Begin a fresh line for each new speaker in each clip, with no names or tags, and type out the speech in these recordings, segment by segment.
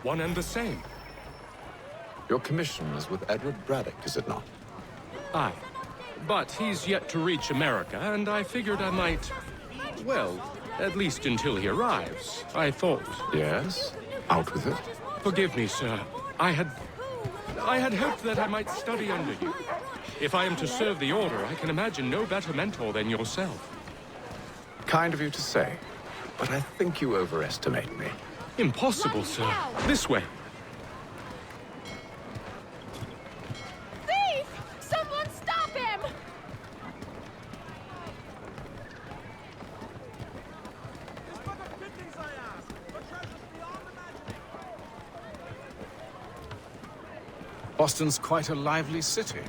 one and the same.
Your commission is with Edward Braddock, is it not?
Aye. But he's yet to reach America, and I figured I might... Well, at least until he arrives, I thought.
Yes? Out with it.
Forgive me, sir. I had hoped that I might study under you. If I am to serve the Order, I can imagine no better mentor than yourself.
Kind of you to say, but I think you overestimate me.
Impossible, sir. This way.
Thief! Someone stop him!
Boston's quite a lively city.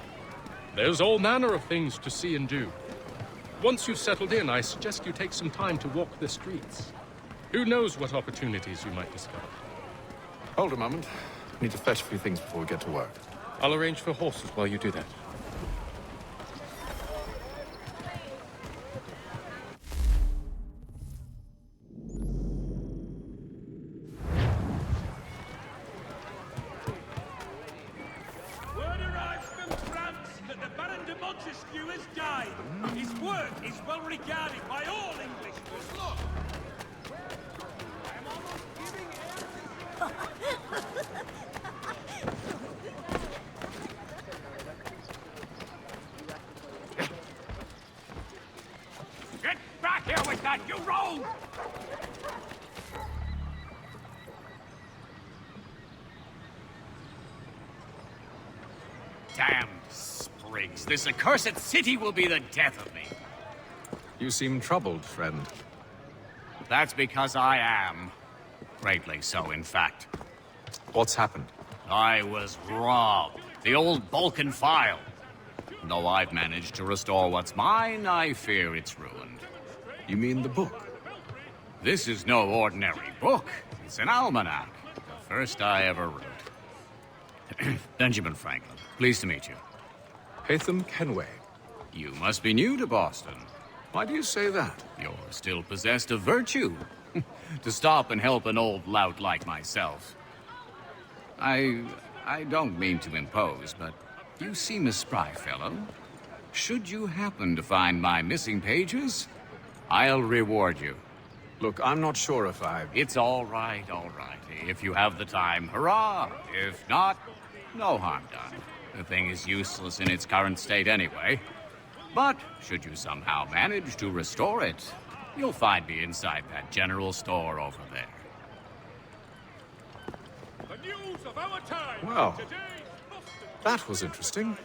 There's all manner of things to see and do. Once you've settled in, I suggest you take some time to walk the streets. Who knows what opportunities you might discover.
Hold a moment. I need to fetch a few things before we get to work.
I'll arrange for horses while you do that.
Word arrives from France that the Baron de Montesquieu has died. His work is well regarded by all Englishmen. Look! I'm almost giving Get back here with that, you rogue! Damned sprigs. This accursed city will be the death of me.
You seem troubled, friend.
That's because I am. Greatly so, in fact.
What's happened?
I was robbed. The old Balkan file. Though I've managed to restore what's mine, I fear it's ruined.
You mean the book?
This is no ordinary book. It's an almanac. The first I ever wrote. Benjamin Franklin, pleased to meet you.
Haytham Kenway.
You must be new to Boston.
Why do you say that?
You're still possessed of virtue. To stop and help an old lout like myself. I don't mean to impose, but you seem a spry fellow. Should you happen to find my missing pages, I'll reward you.
Look, I'm not sure if I...
It's all right, all right. If you have the time, hurrah! If not, no harm done. The thing is useless in its current state anyway. But should you somehow manage to restore it, you'll find me inside that general store over there.
The news of our time.
Well, that was interesting.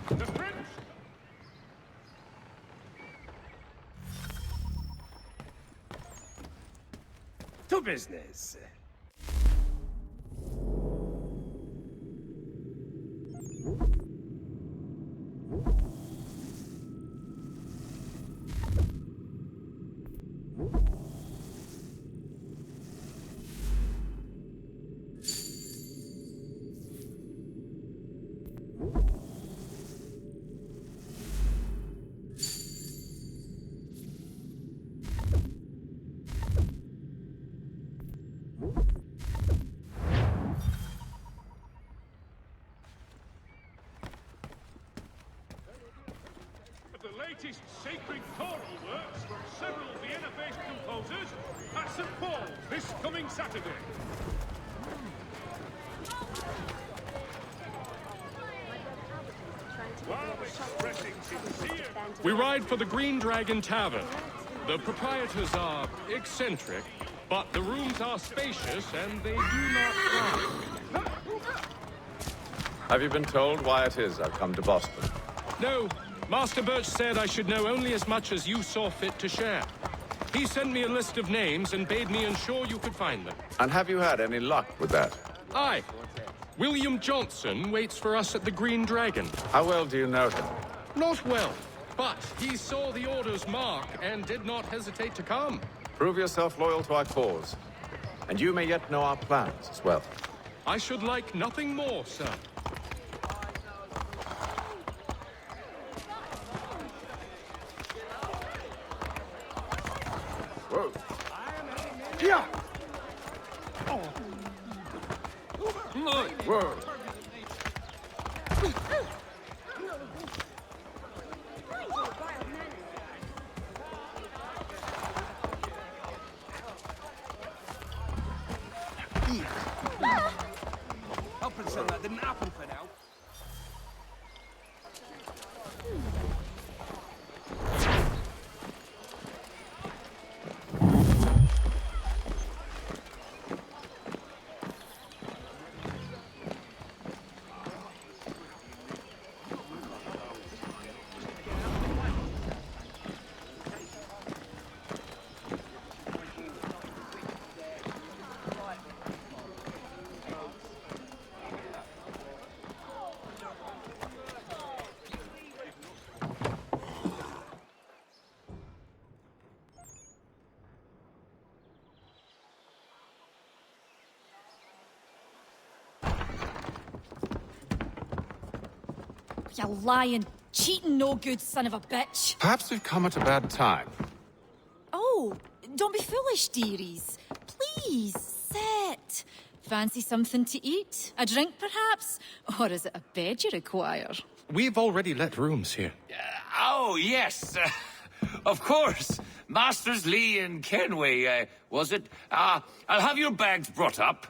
The French.
To business.
The latest sacred choral works from several Vienna-based composers at St. Paul's this coming Saturday. We ride for the Green Dragon Tavern. The proprietors are eccentric, but the rooms are spacious and they do not run.
Have you been told why it is I've come to Boston?
No, Master Birch said I should know only as much as you saw fit to share. He sent me a list of names and bade me ensure you could find them.
And have you had any luck with that?
Aye. William Johnson waits for us at the Green Dragon.
How well do you know him?
Not well, but he saw the Order's mark and did not hesitate to come.
Prove yourself loyal to our cause. And you may yet know our plans as well.
I should like nothing more, sir.
Whoa.
I'll pretend that didn't happen for now.
You lying, cheating, no good son of a bitch.
Perhaps we've come at a bad time.
Oh, don't be foolish, dearies. Please, sit. Fancy something to eat? A drink, perhaps? Or is it a bed you require?
We've already let rooms here.
Oh, yes. Of course. Masters Lee and Kenway, was it? I'll have your bags brought up.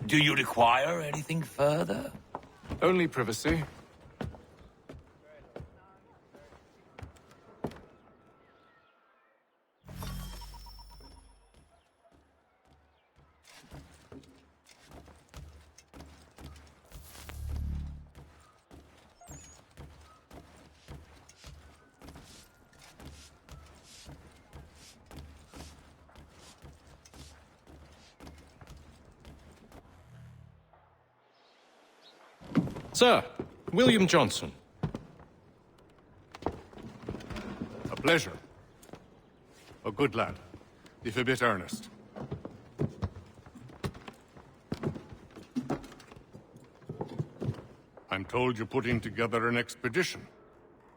Do you require anything further?
Only privacy.
Sir, William Johnson.
A pleasure. A good lad, if a bit earnest. I'm told you're putting together an expedition.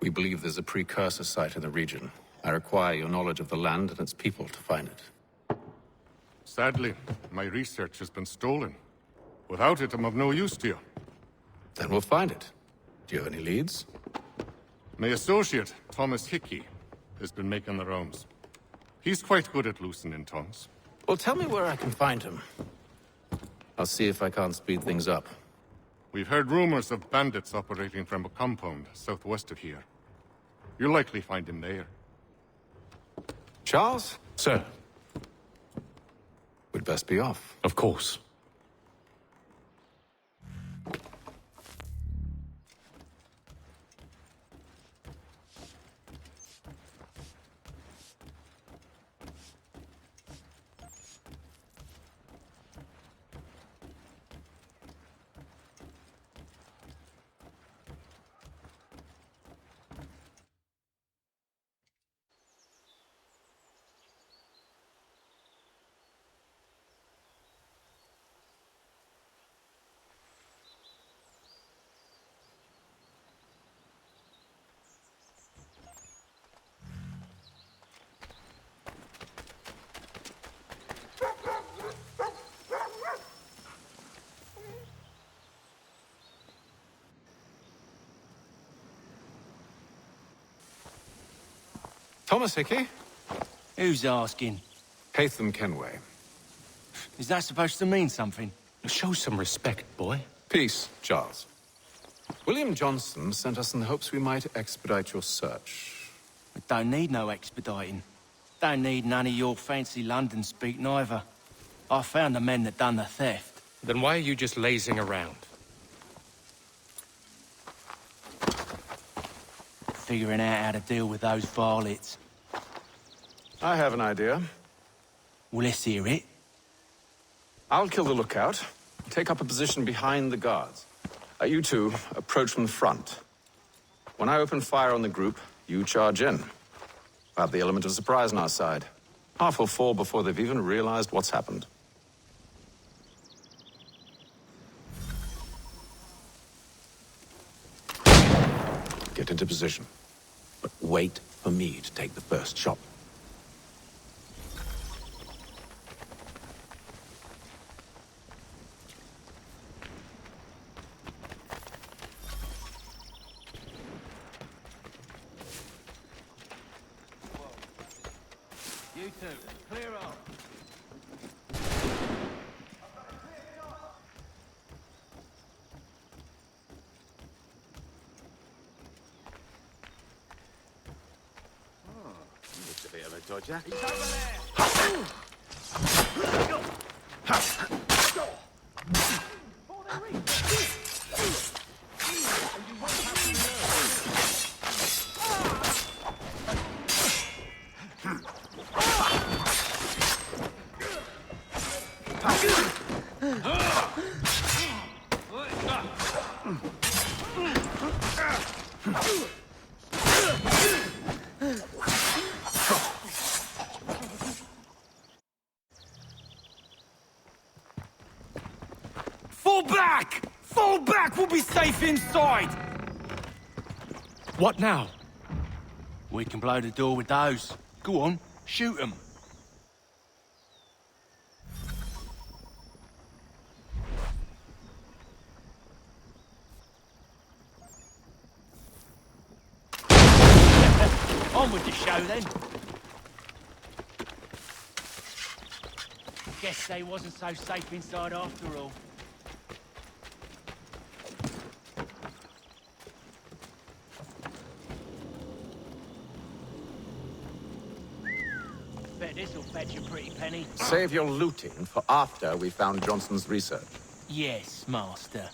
We believe there's a precursor site in the region. I require your knowledge of the land and its people to find it.
Sadly, my research has been stolen. Without it, I'm of no use to you.
Then we'll find it. Do you have any leads?
My associate, Thomas Hickey, has been making the rounds. He's quite good at loosening tongues.
Well, tell me where I can find him. I'll see if I can't speed things up.
We've heard rumors of bandits operating from a compound southwest of here. You'll likely find him there.
Charles?
Sir,
We'd best be off.
of course.
Thomas Hickey?
Who's asking?
Haytham Kenway.
Is that supposed to mean something?
Show some respect, boy.
Peace, Charles. William Johnson sent us in the hopes we might expedite your search.
We don't need no expediting. Don't need none of your fancy London speak neither. I found the men that done the theft.
Then why are you just lazing around?
Figuring out how to deal with those varlets.
I have an idea.
Well, let's hear it.
I'll kill the lookout. Take up a position behind the guards. You two approach from the front. When I open fire on the group, you charge in. We'll have the element of surprise on our side. Half will fall before they've even realized what's happened.
Get into position. But wait for me to take the first shot.
You two, clear off.
Looks a bit of a dodger.
He's over there! Fall back! Fall back! We'll be safe inside!
What now?
We can blow the door with those. Go on, shoot them. On with the show then. Guess they wasn't so safe inside after all. Bet this'll fetch a pretty penny.
Save your looting for after we found Johnson's research.
Yes, master.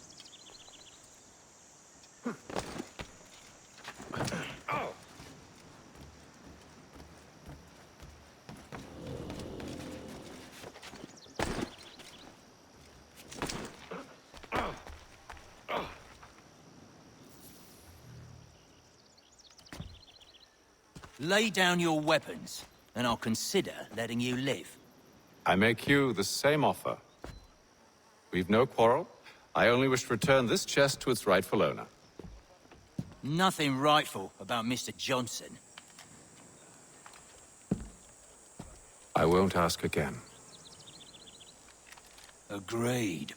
Lay down your weapons, and I'll consider letting you live.
I make you the same offer. We've no quarrel. I only wish to return this chest to its rightful owner.
Nothing rightful about Mr. Johnson.
I won't ask again.
Agreed.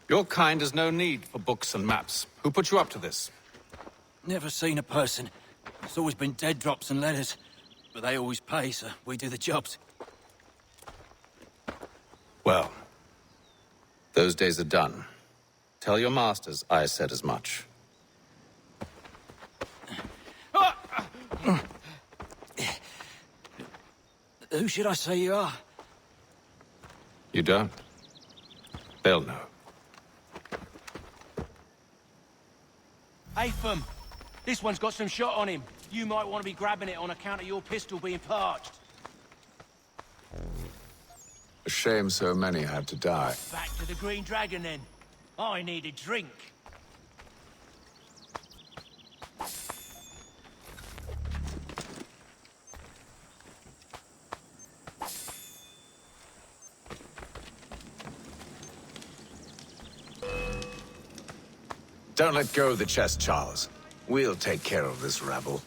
Your kind has no need for books and maps. Who put you up to this?
Never seen a person. It's always been dead drops and letters. But they always pay, so we do the jobs.
Well, those days are done. Tell your masters I said as much.
Who should I say you are?
You don't? They'll know.
Haytham, this one's got some shot on him. You might want to be grabbing it on account of your pistol being parched.
A shame so many had to die.
Back to the Green Dragon then. I need a drink.
Don't let go of the chest, Charles. We'll take care of this rabble.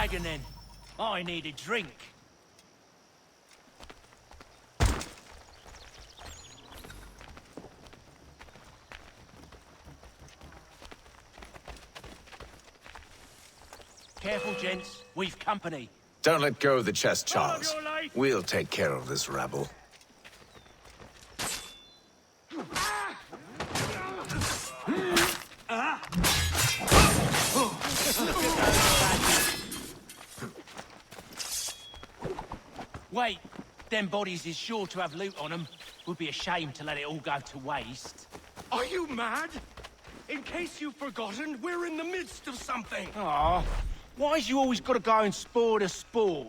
dragon then. I need a drink. Careful, gents. We've company.
Don't let go of the chest, Charles. We'll take care of this rabble.
Wait, them bodies is sure to have loot on them. Would be a shame to let it all go to waste.
Are you mad? In case you've forgotten, we're in the midst of something.
Aw, why's you always gotta go and spoil the sport?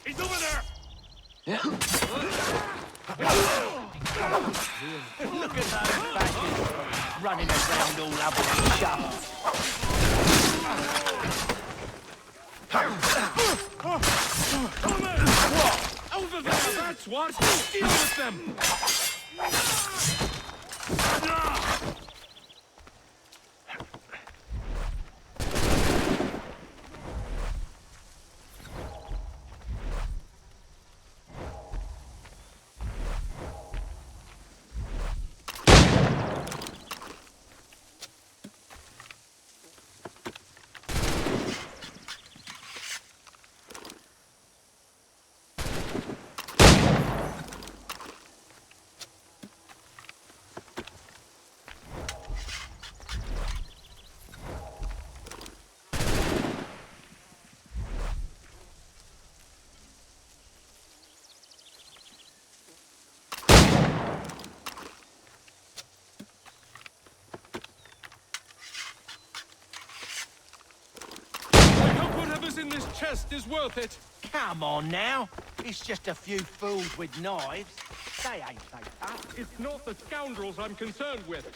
He's over there!
Look at those bastards running around all up in shovels.
What? Over there, that's what! Deal with them! In this chest is worth it.
Come on now. It's just a few fools with knives. They ain't so tough.
It's not the scoundrels I'm concerned with.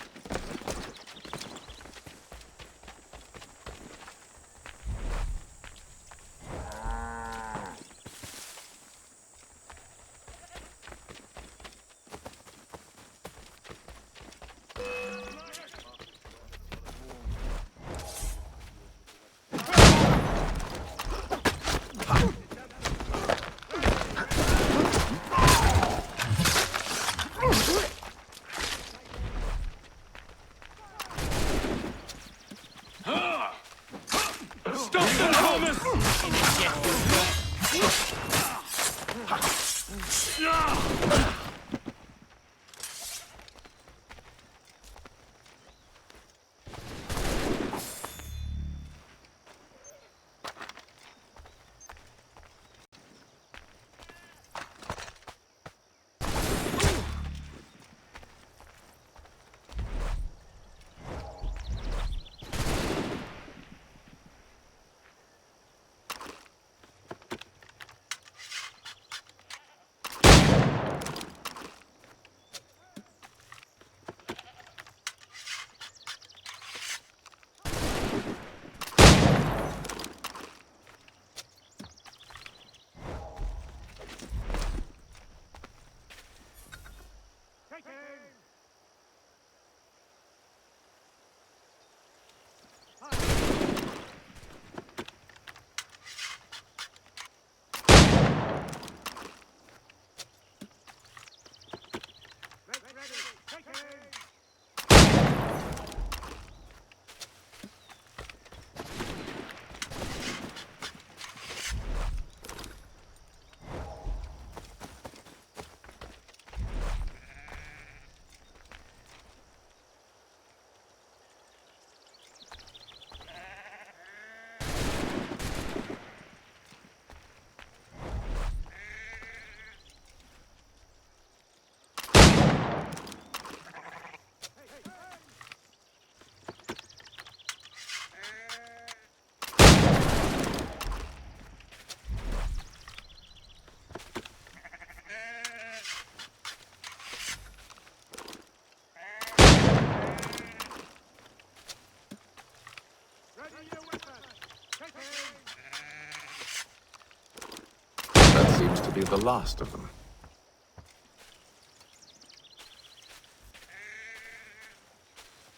That seems to be the last of them.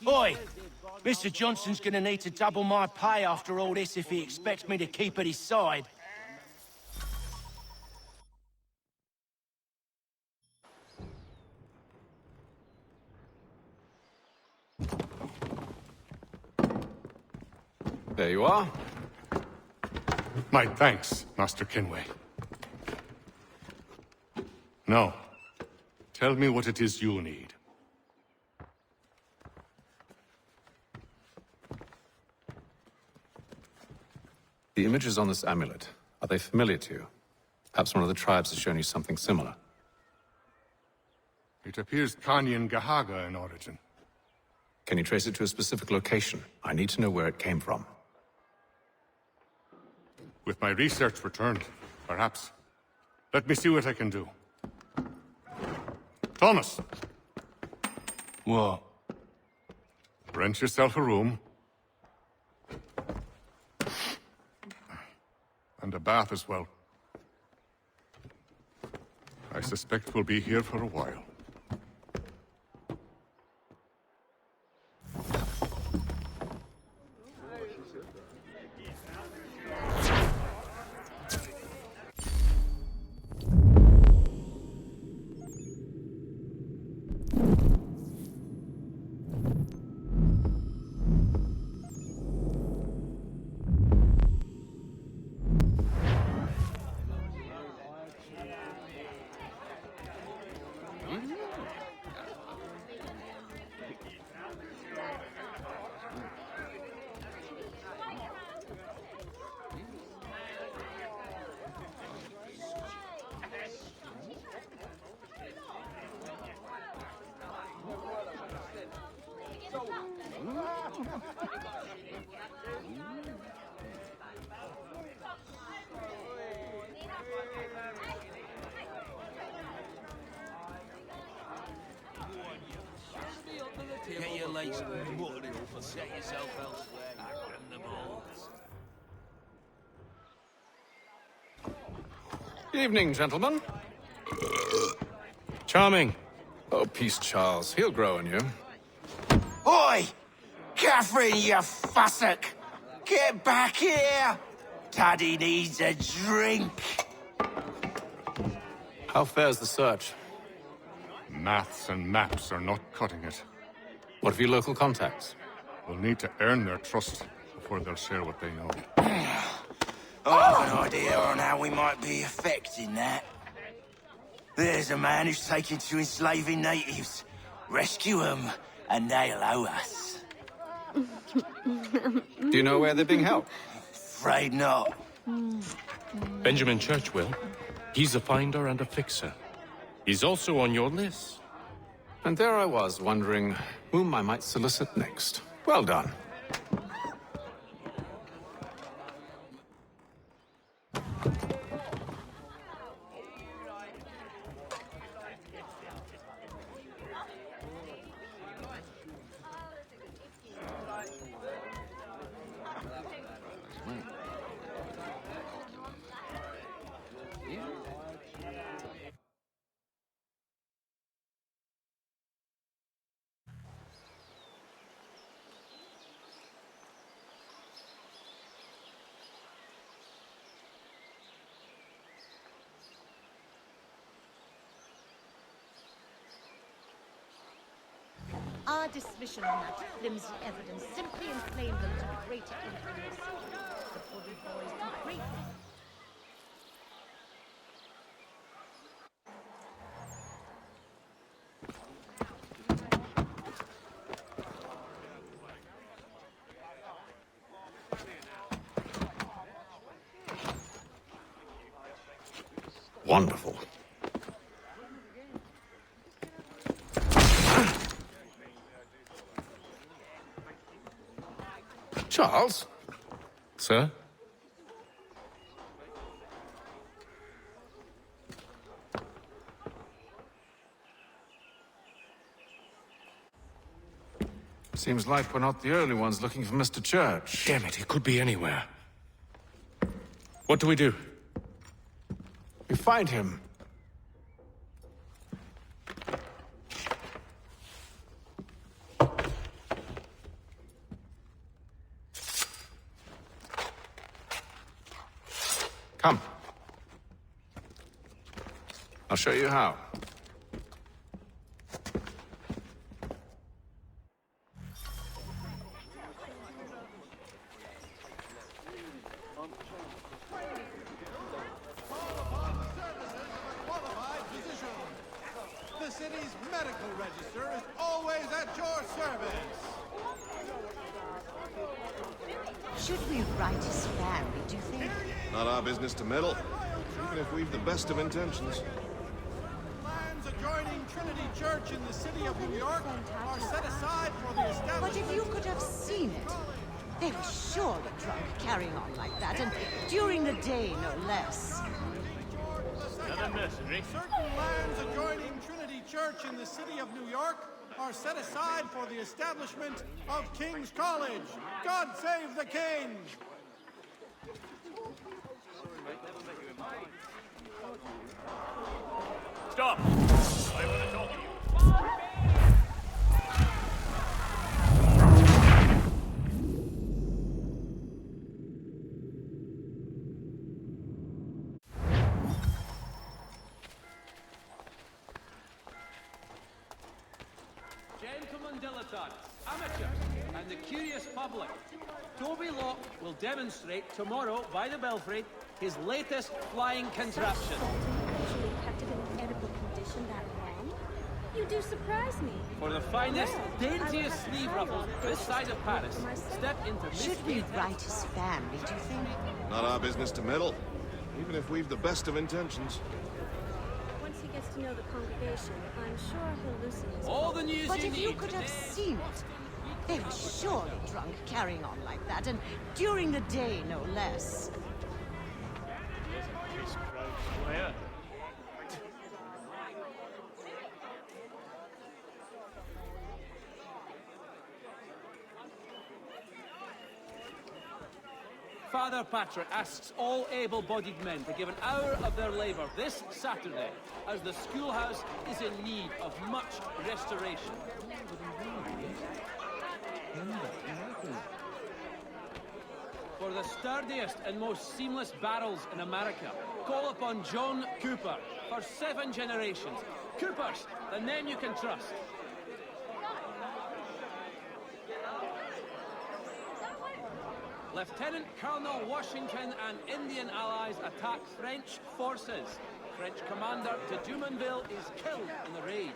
Oi! Mr. Johnson's gonna need to double my pay after all this if he expects me to keep at his side.
There you are.
My thanks, Master Kenway. Now, tell me what it is you need.
The images on this amulet, are they familiar to you? Perhaps one of the tribes has shown you something similar.
It appears Kanyan Gahaga in origin.
Can you trace it to a specific location? I need to know where it came from.
With my research returned, perhaps. Let me see what I can do. Thomas!
What?
Rent yourself a room. And a bath as well. I suspect we'll be here for a while.
Get your legs mudded or set yourself elsewhere. The balls.
Evening, gentlemen.
Charming.
Oh, peace, Charles. He'll grow on you.
Oi! Catherine, you fussock! Get back here! Daddy needs a drink.
How fares the search?
Maths and maps are not cutting it.
What of your local contacts?
We'll need to earn their trust before they'll share what they know.
I have an idea on how we might be affecting that. There's a man who's taken to enslaving natives. Rescue them, and they'll owe us.
Do you know where they're being held?
Afraid not.
Benjamin Church will. He's a finder and a fixer. He's also on your list.
And there I was, wondering whom I might solicit next. Well done.
Our dismission on that flimsy evidence simply inflamed them to greater influence. The body boys do great things.
Wonderful. Charles?
Sir?
Seems like we're not the only ones looking for Mr. Church.
Damn it, he could be anywhere. What do we do?
We find him. Come. I'll show you how.
The city's medical register is always at your service.
Should we write his family, do you think?
Not our business to meddle, even if we've the best of intentions.
Lands adjoining Trinity Church in the city of New York are set aside for the establishment...
But if you could have seen it, they were surely drunk carrying on like that, and during the day, no less.
Another mercenary. Certain lands adjoining Trinity Church in the city of New York are set aside for the establishment of King's College. God save the King!
Stop! I want to talk to you.
Gentlemen dilettantes, amateurs, and the curious public, Toby Locke will demonstrate tomorrow by the Belfry his latest flying contraption.
Actually kept it in edible condition that long? You do surprise me.
For the finest, daintiest sleeve ruffles this side of Paris, step into Miss
Should we write his family, do you think?
Not our business to meddle, even if we've the best of intentions.
Once he gets to know the congregation, I'm sure he'll loosen his...
All the news
But
you
if
need
you could have seen it, they were surely drunk carrying on like that, and during the day, no less.
Father Patrick asks all able-bodied men to give an hour of their labour this Saturday, as the schoolhouse is in need of much restoration. For the sturdiest and most seamless barrels in America, call upon John Cooper for 7 generations. Coopers, the men you can trust. Lieutenant Colonel Washington and Indian allies attack French forces. French commander de Jumonville is killed in the raid.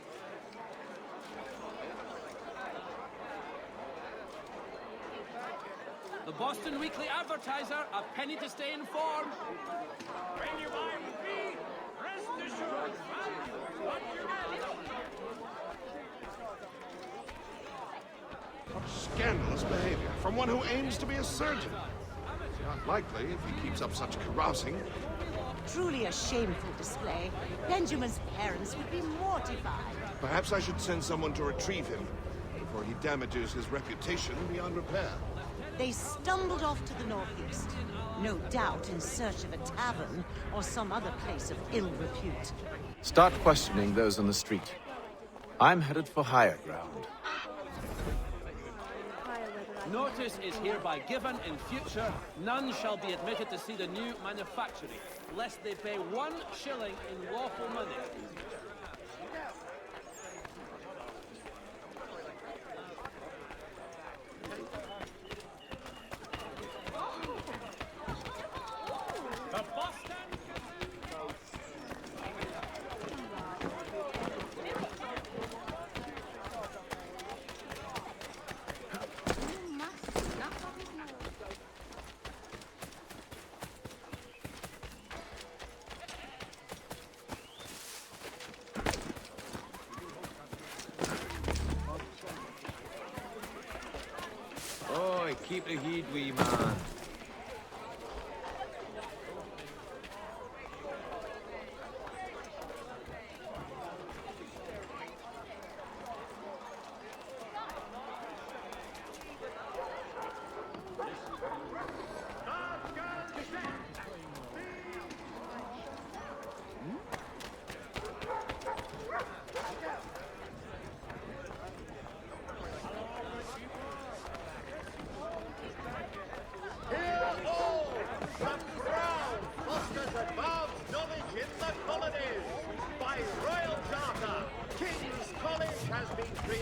The Boston Weekly Advertiser, a penny to stay informed.
When you buy with me, rest assured, what
Scandalous behavior from one who aims to be a surgeon. Not likely if he keeps up such carousing.
Truly a shameful display. Benjamin's parents would be mortified.
Perhaps I should send someone to retrieve him before he damages his reputation beyond repair.
They stumbled off to the northeast, no doubt in search of a tavern or some other place of ill repute.
Start questioning those on the street. I'm headed for higher ground.
Notice is hereby given in future, none shall be admitted to see the new manufactory, lest they pay 1 shilling in lawful money.
The Boston!
Oi, keep the heat, wee man.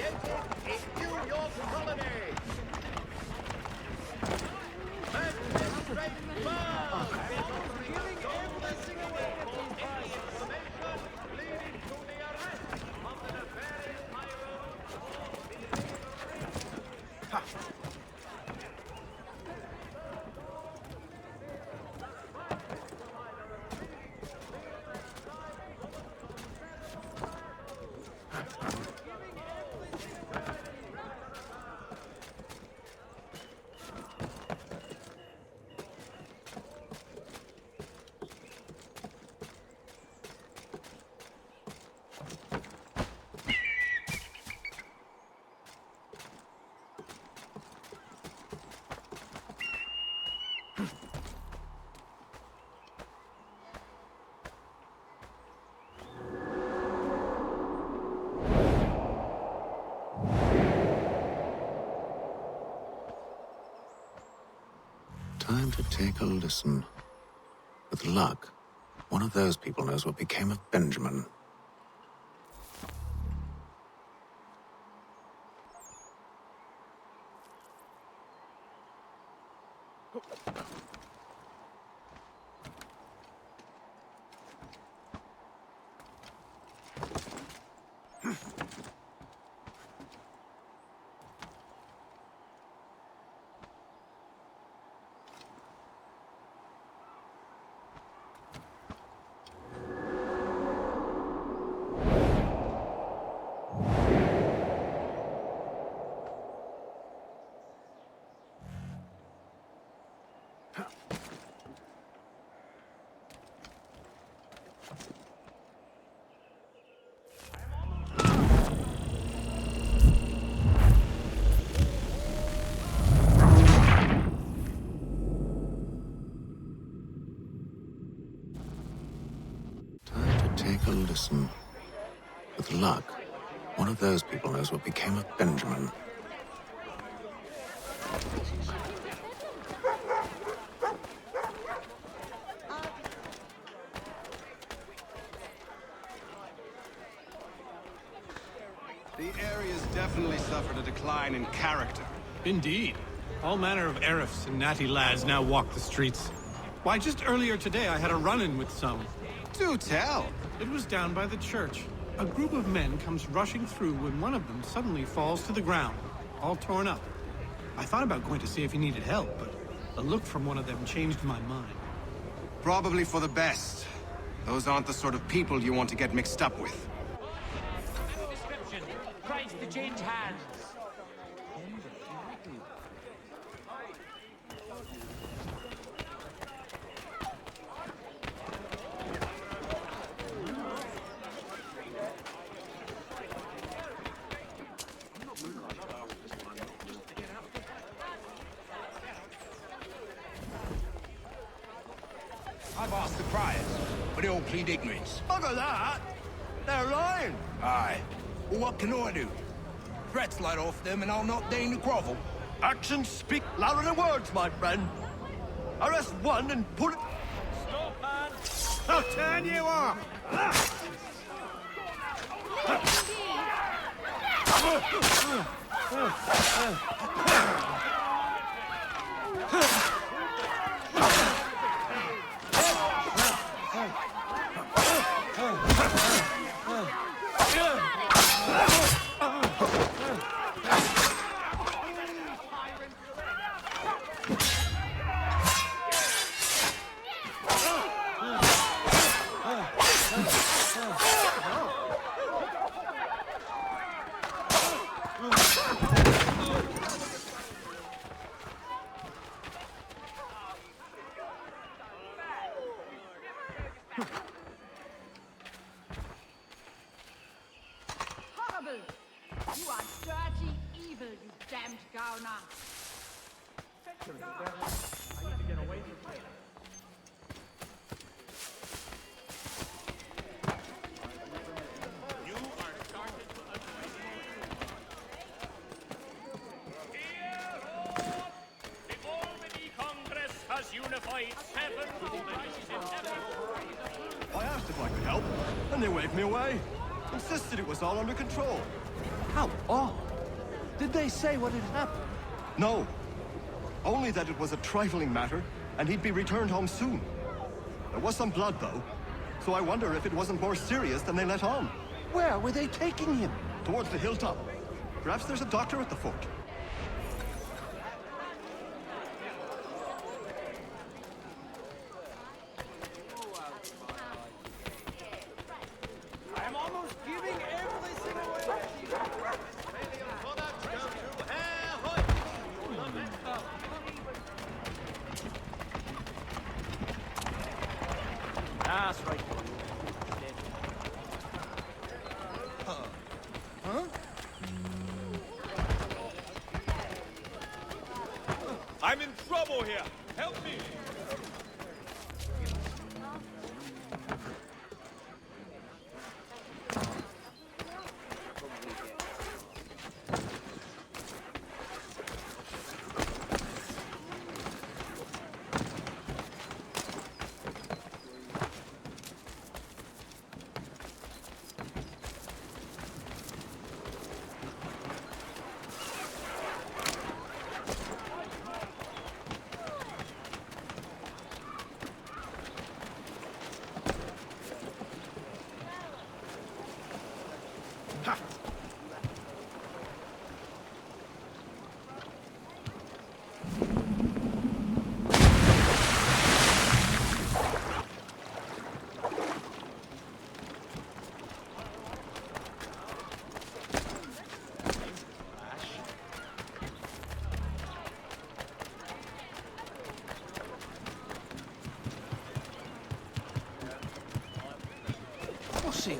in New York colony. Magistrate Barr is offering a gold-blessing award for any information leading to the arrest of the nefarious
Time to take a listen. With luck, one of those people knows what became of Benjamin. Take a listen. With luck, one of those people knows what became of Benjamin.
The area's definitely suffered a decline in character.
Indeed. All manner of Arifs and natty lads now walk the streets. Why, just earlier today I had a run-in with some.
Do tell!
It was down by the church. A group of men comes rushing through when one of them suddenly falls to the ground, all torn up. I thought about going to see if he needed help, but a look from one of them changed my mind.
Probably for the best. Those aren't the sort of people you want to get mixed up with.
description. Tries to change hands.
I've asked the criers, but they all plead ignorance.
Bugger that! They're lying!
Aye. Well, what can I do? Threats light off them and I'll not deign to grovel.
Actions speak louder than words, my friend. Arrest one and put it... Stop, man! I'll turn you off!
Horrible! You are dirty evil, you damned gowner!
Unified 7 colonies in heaven.
I asked if I could help, and they waved me away. Insisted it was all under control. How odd.
Did they say what had happened?
No. Only that it was a trifling matter, and he'd be returned home soon. There was some blood, though, so I wonder if it wasn't more serious than they let on.
Where were they taking him?
Towards the hilltop. Perhaps there's a doctor at the fort.
I'm almost giving everything away. That's right.
Huh?
I'm in trouble here. Help me.
What's he on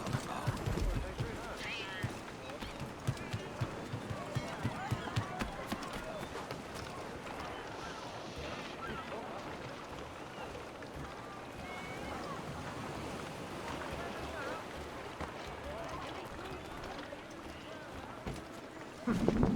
about?